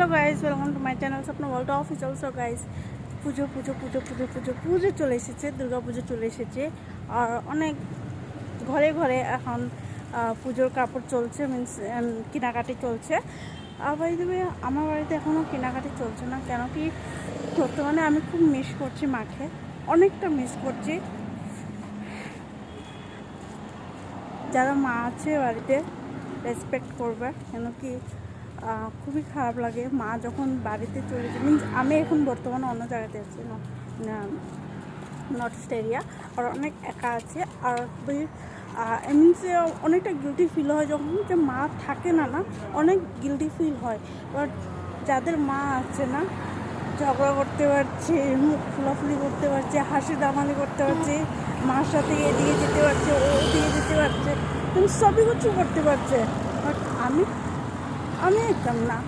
Hello guys, welcome to my channel Swapna world official. So guys, Puja Puja Puja Puja Puja পুজো চলে এসেছে, দুর্গা পুজো চলে এসেছে। আর অনেক ঘরে ঘরে এখন পুজোর কাপড় চলছে, মিনস কেনাকাটি চলছে। আর বাড়িতে আমার বাড়িতে এখনও কেনাকাটি চলছে না, কেন কি বর্তমানে আমি খুব মিস করছি মাকে, অনেকটা মিস করছি। যারা মা আছে বাড়িতে রেসপেক্ট করবে, কেন কি খুবই খারাপ লাগে মা যখন বাড়িতে চলে যায়। মিনস আমি এখন বর্তমানে অন্য জায়গাতে আছি, নর্থ ইস্ট এরিয়া, আর অনেক একা আছে। আর খুবই মিনস অনেকটা গিল্টি ফিল হয় যখন যে মা থাকে না, অনেক গিল্টি ফিল হয়। বাট যাদের মা আছে না, ঝগড়া করতে পারছে, মুখ ফুলাফুলি করতে পারছে, হাসি দামালি করতে পারছে, মার সাথে এদিকে যেতে পারছে, ও ওদিকে যেতে পারছে, কিন্তু সবই কিছু করতে পারছে। বাট আমি একদম না।